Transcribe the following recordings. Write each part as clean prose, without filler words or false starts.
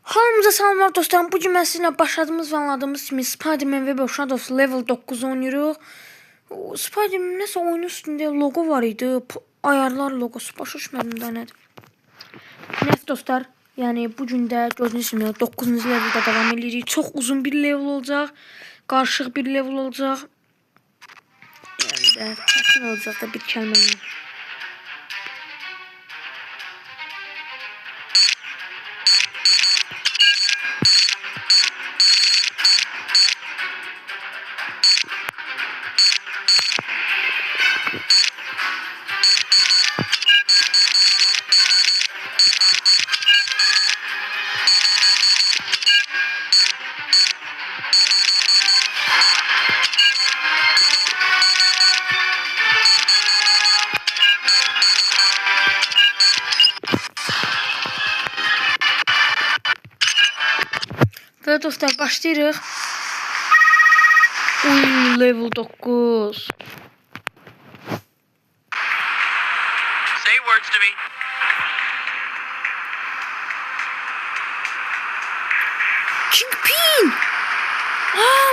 Hamınıza salamlar dostlarım. Bugün mən sizinlə başladığımız və anladığımız kimi Spider-Man Web of Shadows level 9 oynuyoruz. Spider-Man nəsə oyunun üstündə logo var idi. Ayarlar logosu. Başa düşmədim də nədir. Neyse dostlar. Yəni bugün də gördüyünüz kimi 9-cu leveldə davam edirik. Çox uzun bir level olacaq. Qarışıq bir level olacaq. Yəni də çətin olacaq da bir kəlmə. Ve dostlar başlayırıq. Level 9. Say words to me. Kingpin!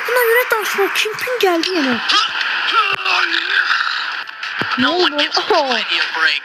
Buna göre danışma. Kingpin geldi yine. Ne No one oldu? gives anybody a break.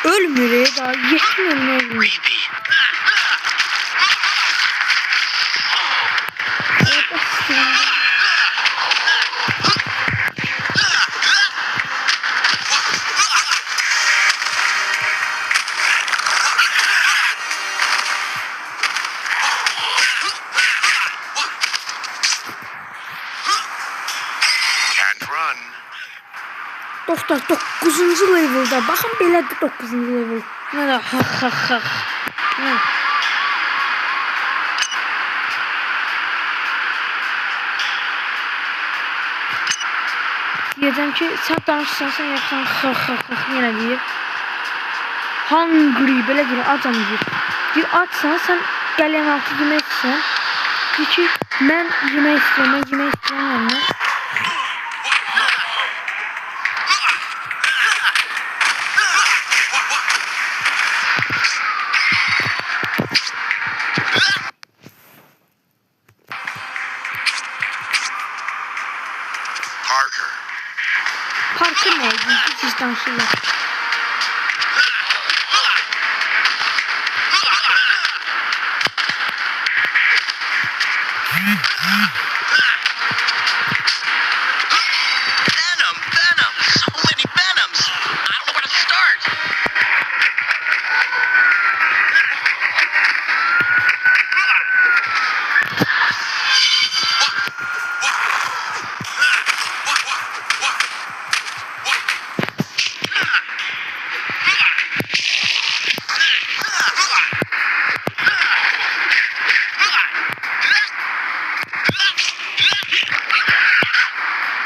Ölmüyor ya da yetmiyor ölmüyor. Can't run. Dostlar 9-cu leveldə. Baxın belədir 9-cu level. Nə ha. Nə? Deyəcəm ki, sən danışsan, sən yapsan yenə deyir. Hungry, belə deyir, acam deyir. Bir açsan, sən qəlyan altı yemək istəyirsən. Deyir ki, mən yemək istəyirəm yəni. Parker. Parkı nə edir? Siz danışırlar. Venom. So many Venoms. I don't know where to start.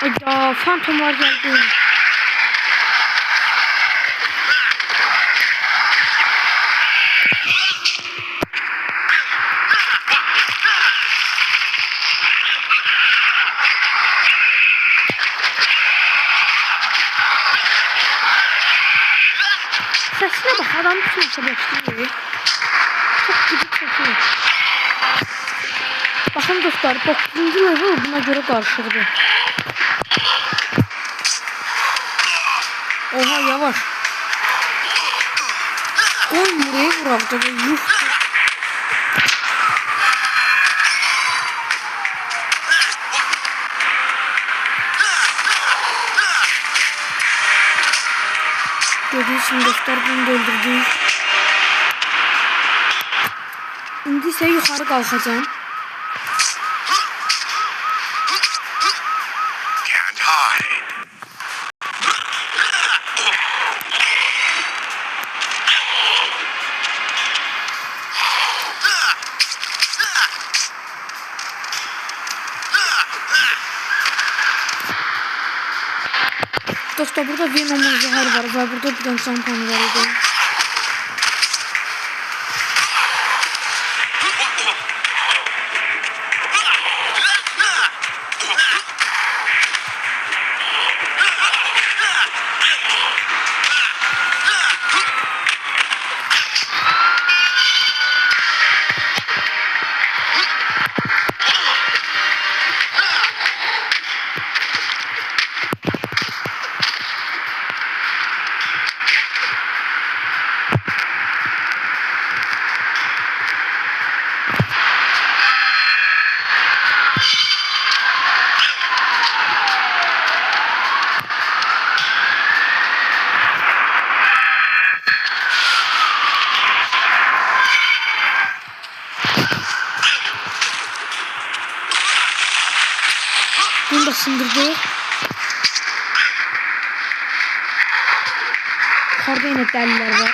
Hayda, fantomlar geldi. Sesine bak, adam bütün sebepleri. Çok gıcık sesi. Bakın dostlar, 9. level buna göre karşıladı. Oha yavaş. Oy buraya bıraktı da yuh. Gördüğünüz dostlar bunu öldürdük. İndi ise yukarı kalkacağım. Can't hide. Dostlar burada Venom'un zehir var ve burada bir tane şampanı var idi. Bunu da sındırdı. Yukarıda yine deliler var.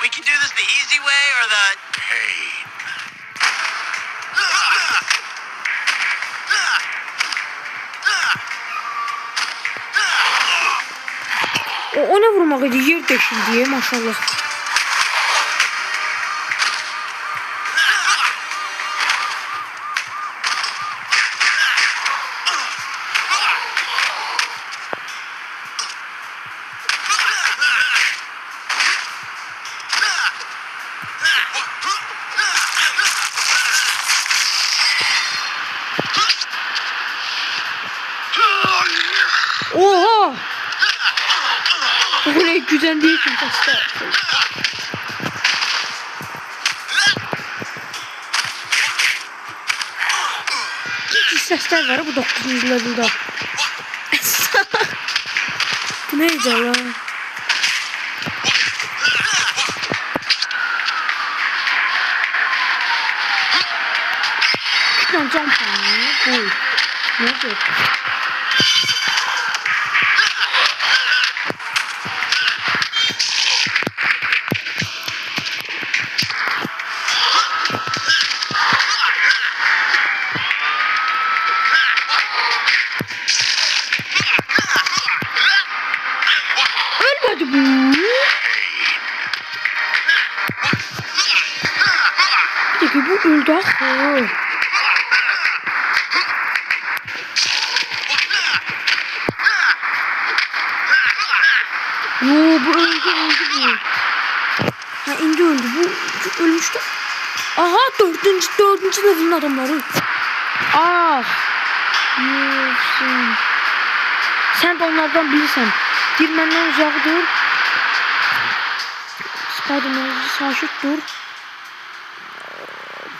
We can do this the easy way or the pain. O ne vurmak idi? Yer deşildi ya maşallah. Oha! Bu ne güzel değil ki dostlar. İki sesler var bu 9. level'da. Bu neydi lan? Şuradan jump on. Boy. Ne yapıyor? Ölmedi bu. Peki bu öldü ahı. Yo bu öldü bu. Ha indi öldü bu ölmüştü. Aha dördüncü level'ın adamları. Ah. Yoksun. Sen de onlardan bilirsən. Girmenden uzak dur. Spiderman'ı saşıt dur.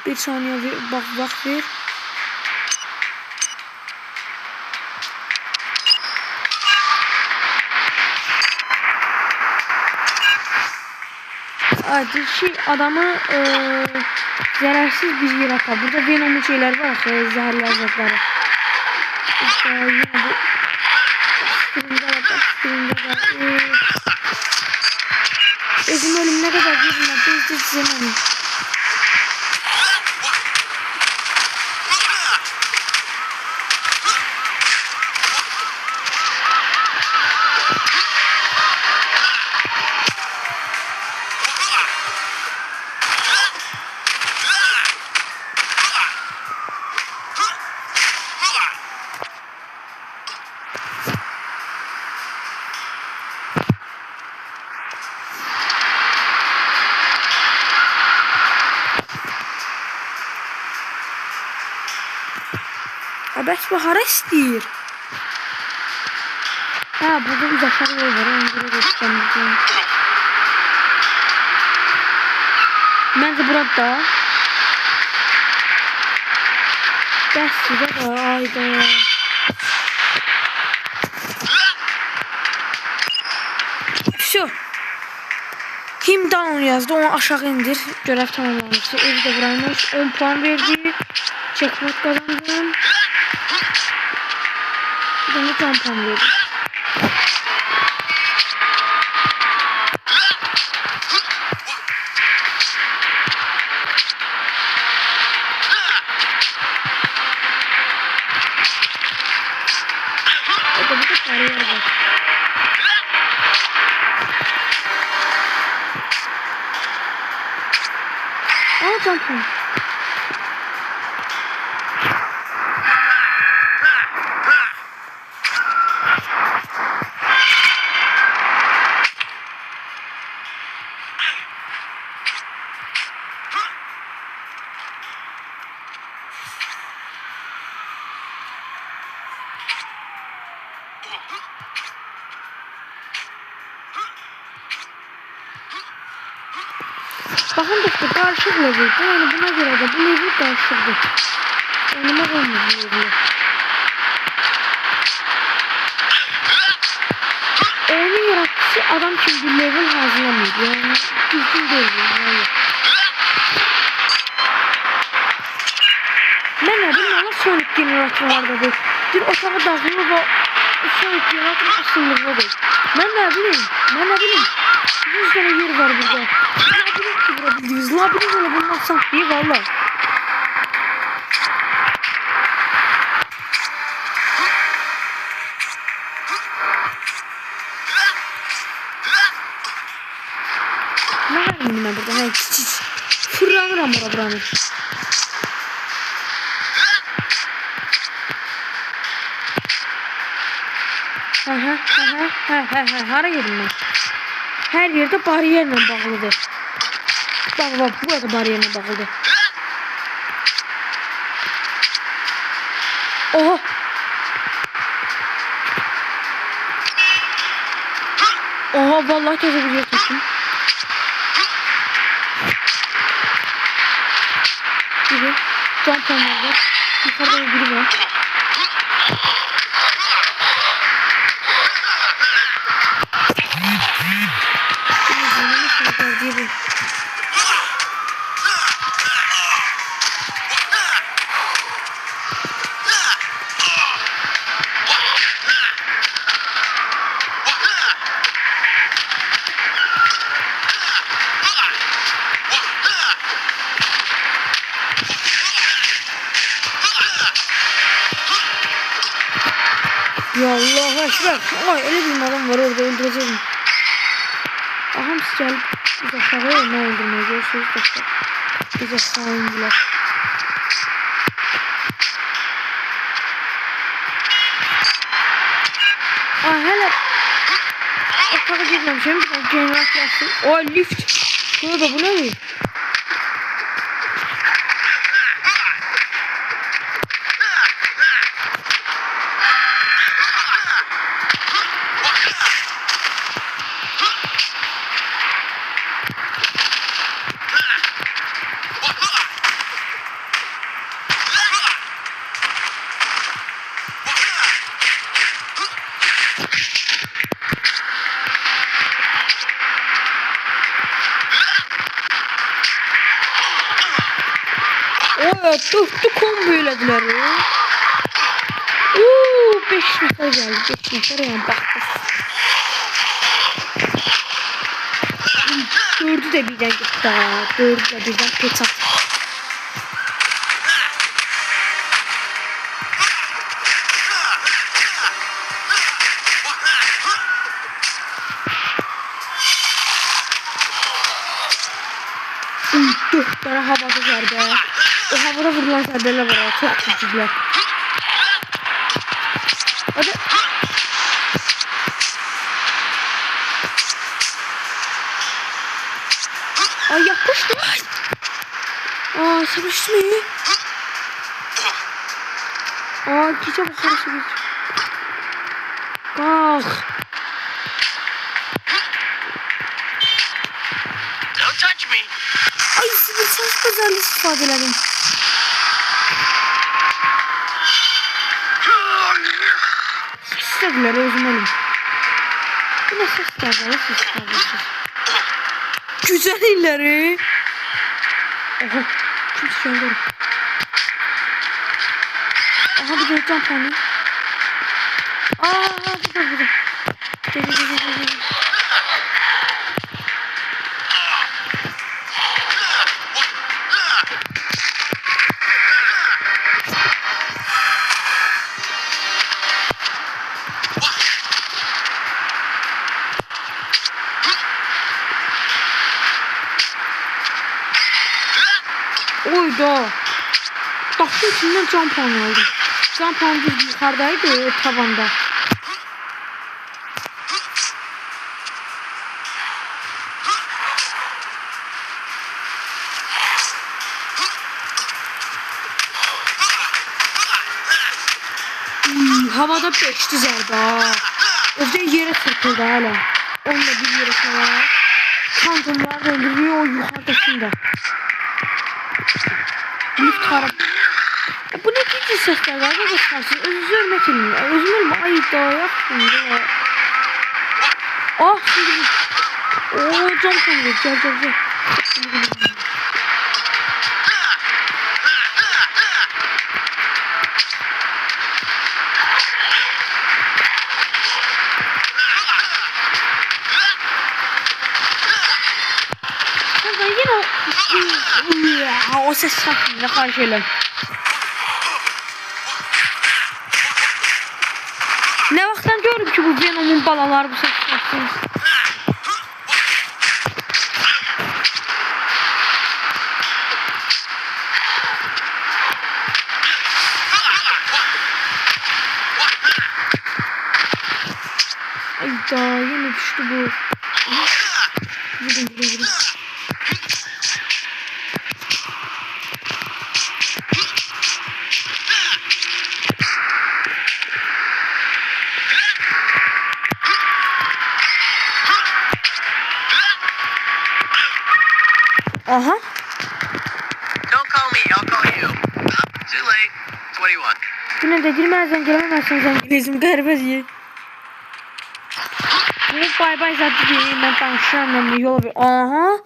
Bir saniye bak ver. Hadi adamı zararsız bir yer atar. Burada Venom'lu şeyler var. Zehirli azatları. İşte yine bu. Scream'de var. Özüm ölümüne kadar girme. Biz de izlemeyin. bəs bu hara istəyir? Ha, burada bir aşağı yol var. Onu görə göstərməyəcəm. Məncə burada. Bəs sizə də ayda. Şu. Kim down yazdı, onu aşağı indir. Görev tamamlanmıştı. Evi de vuraymış. 10 puan verdi. Checkpoint kazandım. Bir tane puan verdi. Orada bir de bariyer var. Aa, tampon. Bakın dostlar, karışık level. Yani buna göre de bu level karışıktır. Önüme koymuyor bu level. Oyunun yaratıcısı adam şimdi level hazırlamıyor. Yani düzgün değil yani. Ben ne bileyim ama Sonic generatorlarda değil. Bir otağı dağılıyor ve Sonic generator aslında değil. Ben ne bileyim. 100 tane yer var burada. Labirent ki vurabiliriz. Labirent öyle bulmazsak diye valla. Ne var mı burada? Hayır, fırlanırım buranı. Hara yerim ben. Her yerde bariyerle bağlıdır. Bak burada bariyerle bağlıdır. Oha. Oha vallahi kesebiliyor kesin. Biri. Zampanlar var. Yukarıda biri var. Ya Allah aşkına. Ay öyle bir adam var orada, öldüreceğim. Aham siz gelip biz aşağıya ne öldürmeye görüşürüz dostlar. Biz aşağı indiler. Aa hele aşağı girmemişim. Jeneratör açtım. Oy lift. Burada bu ne? Evet, dörtlü kombo elədilər. 5 nəfər gəldi, 5 nəfər yəni baxdı. 4'ü də birdən getdi. 4'ü də birdən peçat. Dört tane havada zərbə. O havada vurulan zərbələr var, çox güclülər. Hadi. Ay yapıştı. Aa, sabırsız mı? Aa, gecə buxarısı bir. Qalx. Don't touch me. Ay, bir çox gözəl istifadə elədim. İstədilər, özüm ölüm. Bu nə səslərdir, səslərdir. Güzel illəri. Oha, çok güzel. Aha, bir de can pani. Aa, burada. Gel. Oyda. Daxlı içindən can puanı aldım. Can puanı düz yuxarıdaydı, tavanda. Havada 5'ti zərbə. Özdə yerə çırpıldı hala. Onunla bir yerə çalar. Kantonlar öldürüyor o yuxarıdakında. Lift harap. Bu ne güzel sesler var da çıkarsın. Özünüzü örmek ilmi. Özüm ölme. Ay dayak şimdi. Ah şimdi. Ooo can konuyor. Gel. O ses sakın karşı elim. Ne vaxtdan görürüm ki bu Venom'un balaları bu ses sakın. Ayda yine düştü bu. Vurun. Aha. Don't call me, I'll call you. Too late. What do you want? Yine de girmezsen gelemezsen zengilizm garibiz. Bu bay zaten değil. Ben tanışıram yol ver. Aha.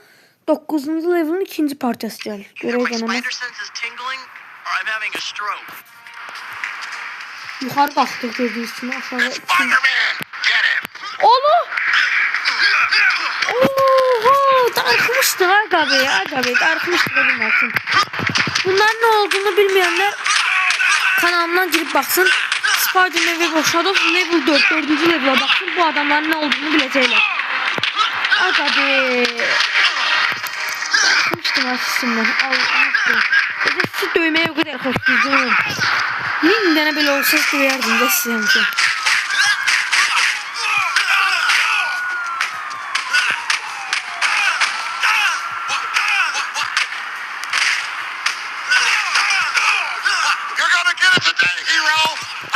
9. level'ın ikinci parçası gel. Either my Görev deneme. spider sense is tingling or I'm having a stroke. Yukarı kalktık gördüğünüz için aşağı. Spider-Man! Get him! Oğlum. Oho. Darkmıştı aga be. Darkmıştı da bilmezsin. Bunlar ne olduğunu bilmeyenler kanalımdan girip baksın. Spider-Man ve Shadow level 4. 4. level'a baksın. Bu adamların ne olduğunu bilecekler. Aga be. Darkmıştım asistimden. Allah'ım. Sizi dövmeye o kadar hoşluydum. Bin tane böyle olsa duyardım da size.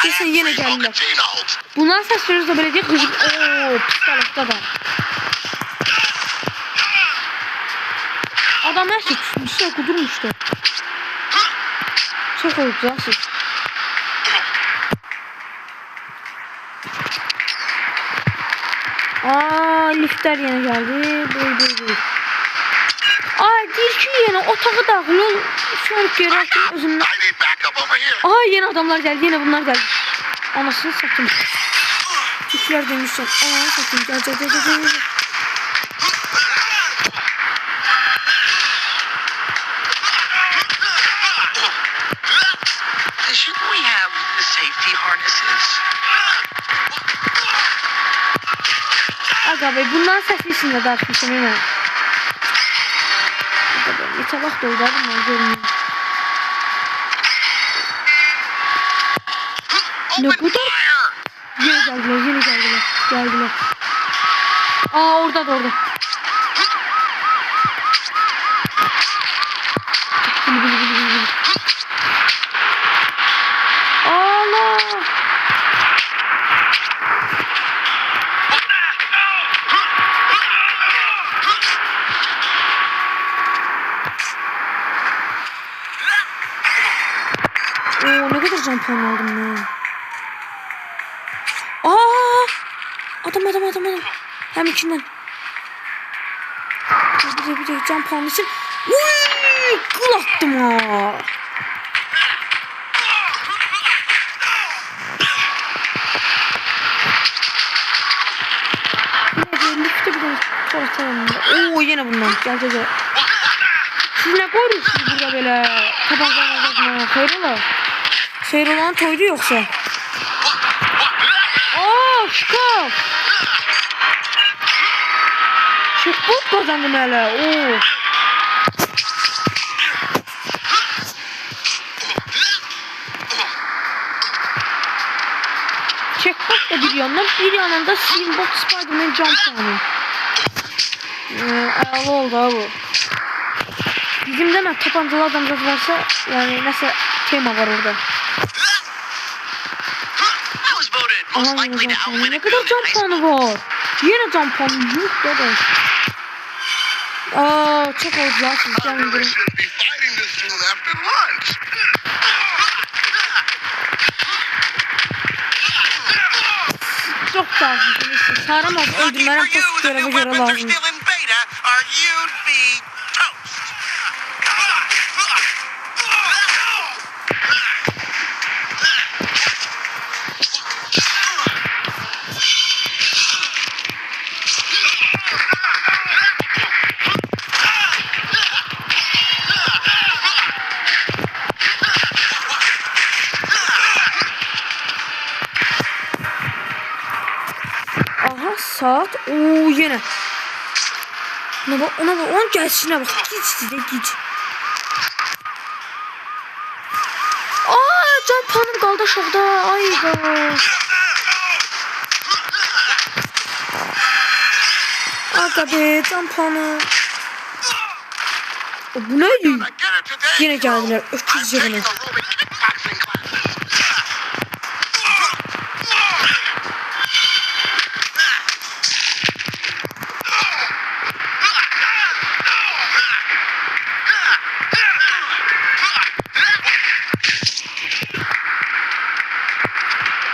Kesin yine geldiler. Bunlar sesleriniz de böylece kızım. Ooo pistoletle da. Adam her şey tutmuşsa kudurmuştu. Çok oldu zaten. Aa liftler yine geldi. Böyle. Ay değil ki yine otağı dahil ol. Sonraki yere açtım özümden. Aa yeni adamlar geldi. Yine bunlar geldi. Anasını satayım. Yükler demişler. Anasını satayım. Gel. Shouldn't we have the safety harnesses? Aga be bundan seslisinde de açmışım hemen. Bir tabak doldu ama görünüyor. Ne kadar? Yine geldiler. Aa orada. Bili. Allah. puan aldım ben. Aa! Adam. Hem içinden. Bir de can puanı için. Uy! Gol attım ha. Oo yine bundan. Gel. Siz ne koyuyorsunuz burada böyle? Tabancalarla hayrola? Hayrolan toydu yoksa? Aa şıkaf. Şıkaf kazandım hele. Oo. Checkpoint da bir yandan da Steambox Spider-Man jump puanı. Ayalı oldu abi. Bizim de tabancalı adamlar varsa yani nasıl tema var orada. Aha yine jump puanı. Ne kadar jump puanı var? Yine jump puanı. Yuh dede. Aa çok oldu ya siz gelin durun. Çok dağıtıcı. Saramaz öldürmeden post göreve göre lazım. Aha saat. Oo yine. Ona bak. Onun gelişine bak. Giç size giç. Aa can panım kaldı şurada. Ay be. Aga be can panım. Bu neydi? Yine geldiler. 300 yılına.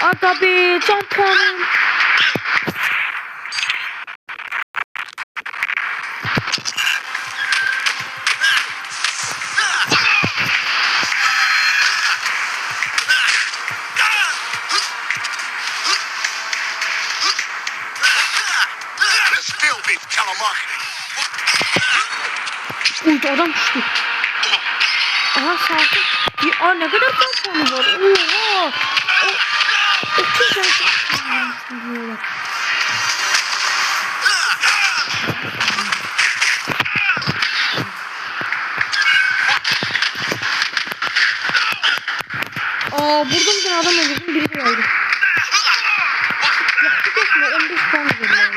Aga be can puanım. Uydu adam düştü. Aha sakin. Aa ne kadar can puanı var. Oha. Çok güzel. Aa burada bir tane adam öldürdüm biri de geldi. Yaktık aslında 15 puan verirler.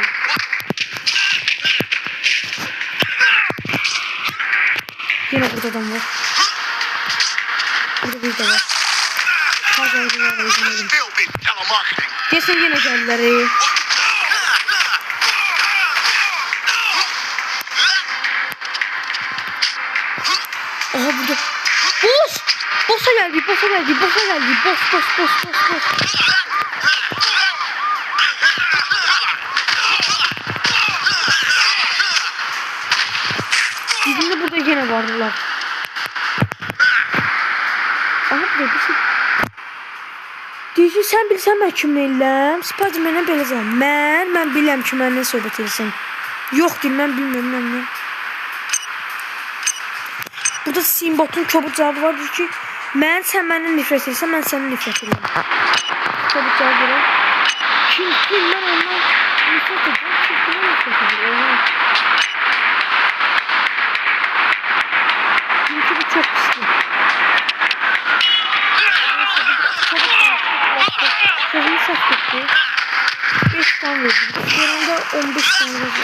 Yine burada adam var. Burada bir de var. Fazla öldüler öldürelim. Kesin yine geldiler. Aha burada. Boss! Boss'a geldi. Boss. Bizim de burada yine vardılar. Aha burada bir şey. Deyirsən, sən bilsən mən kimlə eləm? Spider-Man-ə beləcəm. Mən biləm ki, mənlə söhbət edirsən. Yox deyil, mən bilmirəm mən. Burada Steambot'un kobud cavabı var. Deyir ki, sən məndən nifrət edirsən, mən səndən nifrət edirəm. Kobud cavab verir. Çünki mən ondan nifrət edirəm. Çünki mən nifrət edirəm. Çünki bu çox pisdir. Sözümü səhv etdi. 5 puan verdi. Yanında 15 puan verdi.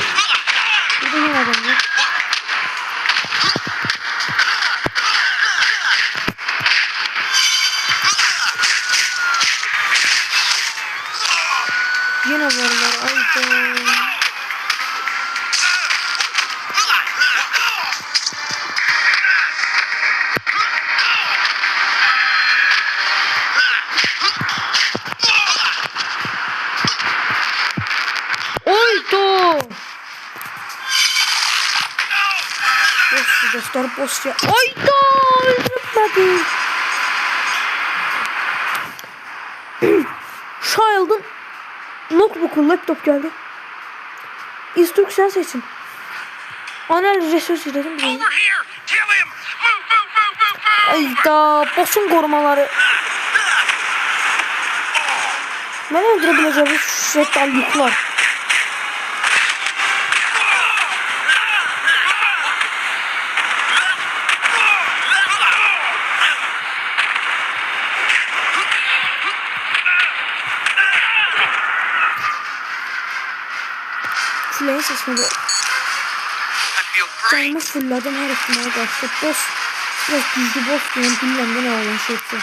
Burada yine adam var. Yine varlar. Ayda. bossları boss ya. Ayda öldürmedi. Child'ın notebook'u laptop geldi. İnstrüksiyon seçin. Anal resource dedim. Over here! Kill him! Move! Ayda boss'un korumaları. Beni öldürebileceğim şiddetten yükler. Silahın sesine doğru. I feel great. Canımı fulladım her ihtimale karşı. Boss. Biraz güçlü boss diyorum. Bilmem de ne olan şeyse.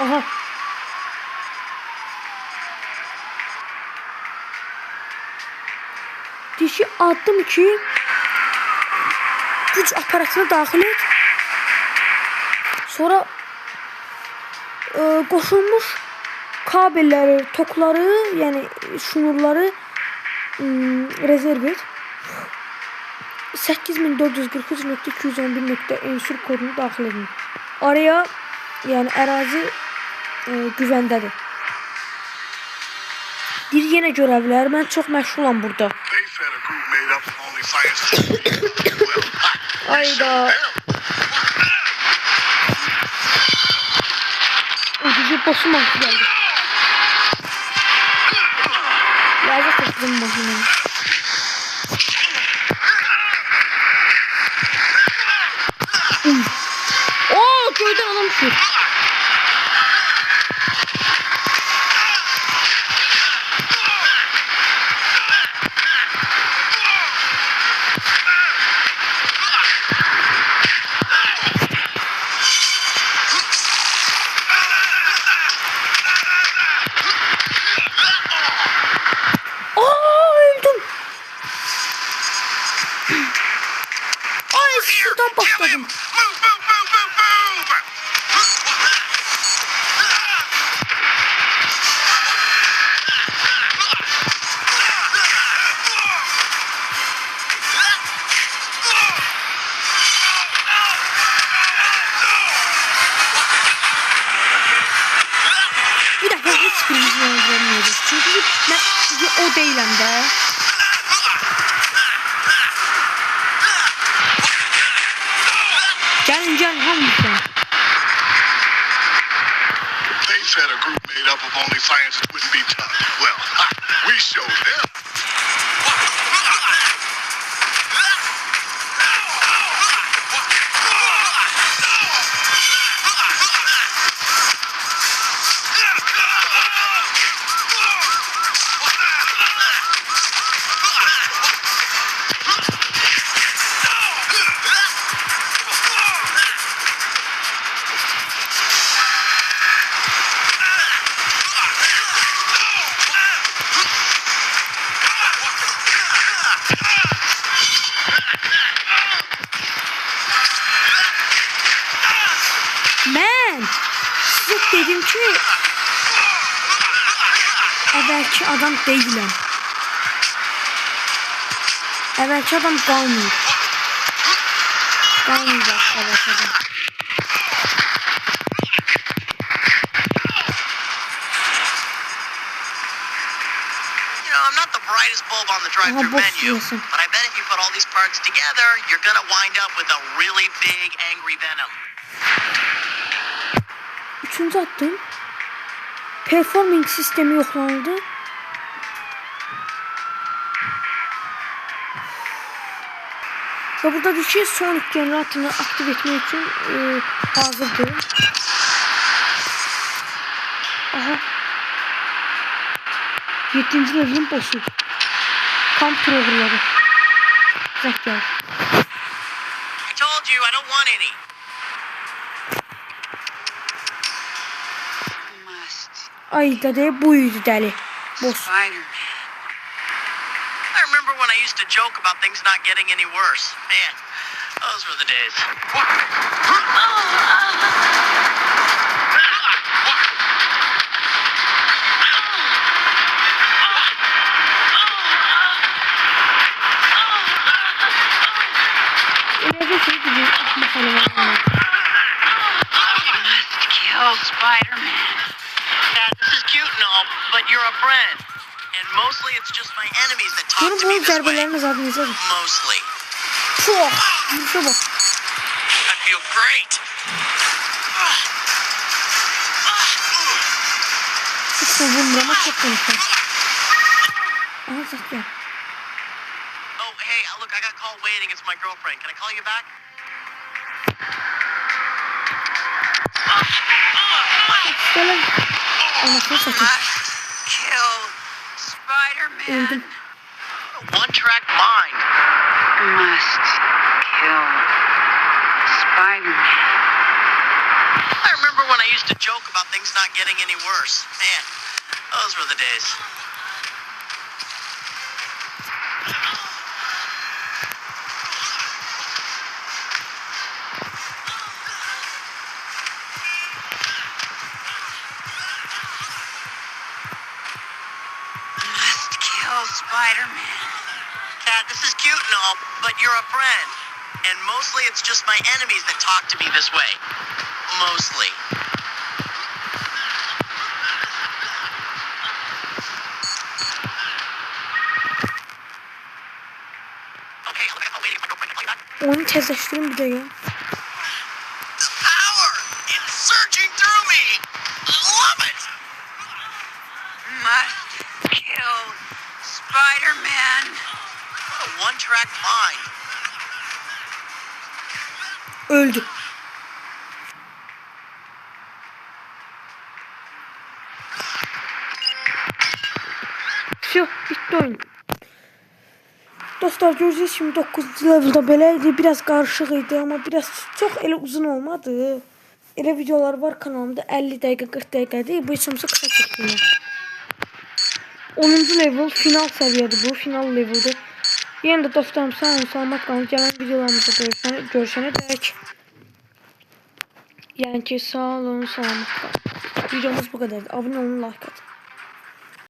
Aha. Dişi attım ki güç aparatına daxil et. Sonra qoşulmuş kabelləri, tokları, yəni şnurları rezerv et. 8443.211.ensur kodunu daxil edin. Araya yəni ərazi güvəndədir. Bir yenə görevlər. Mən çox məşğulam burada. Ayda. Ucucu boss'um aklı geldi. Lazım topladım makineyi. Oo, köyden adam şu. Şuradan başladım. Bir dakika hiçbirimiz öldüremiyoruz. Çünkü ben o değilim de. Gelin hamilton. They said a group made up of only scientists wouldn't be tough. Well, we showed them. Dedim ki belki adam değilim. Belki adam kalmıyor. Kalmayacak belki adam. I'm not the brightest bulb on the drive-through menu, but I bet if you put all these parts together, you're gonna wind up with a really big angry Venom. Üçüncü attım. Performing sistemi yoklandı. Ve burada bir şey Sonic generatörünü aktif etmek için hazırdır. Aha. 7. level'in boss'u. Kamp programları. Uzak gel. I told you I don't want any. Ay dede buydu deli. Boss. I remember when I used to joke about things not getting any worse. Man, those were the days. Bakalım. Must kill Spider-Man. Dad, this is cute and all, but you're a friend. And mostly it's just my enemies that talk Görün to me bu this way. zərbələriniz adınıza. Mostly. Çok. Vuruşa bak. I feel great. Çok sevdim ama çok konuştum. Aha zaten. Oh, hey, look, I got a call waiting. It's my girlfriend. Can I call you back? Gelen. Anasını satayım. Kill Spider-Man. Öldüm. One track mind. Must kill Spider-Man. I remember when I used to joke about things not getting any worse. Man, those were the days. Must kill Spider-Man. Cat, this is cute and all, but you're a friend. And mostly it's just my enemies that talk to me this way. Mostly. Okay, look, I'm waiting. My girlfriend, can I call you back? Oyunu tezleştirin bir de ya. The power! It's surging through me! I love it! Must kill Spider-Man. A one-track mind. Öldü. Şu bitti oyun. Dostlar göreceğiz şimdi 9. level'da beləydi. Biraz qarışıq idi ama biraz çox elə uzun olmadı. Elə videolar var kanalımda 50 dəqiqə 40 dəqiqədir. Bu heç olmasa qısa çəkdim. 10. level final səviyyədir bu. Final leveldir. Yenə də dostlarım sağ olun, salamat qalın. Gələn videolarımızda görüşənə dək. Yəni ki sağ olun, salamat qalın. Videomuz bu qadardır. Abunə olun, like atın.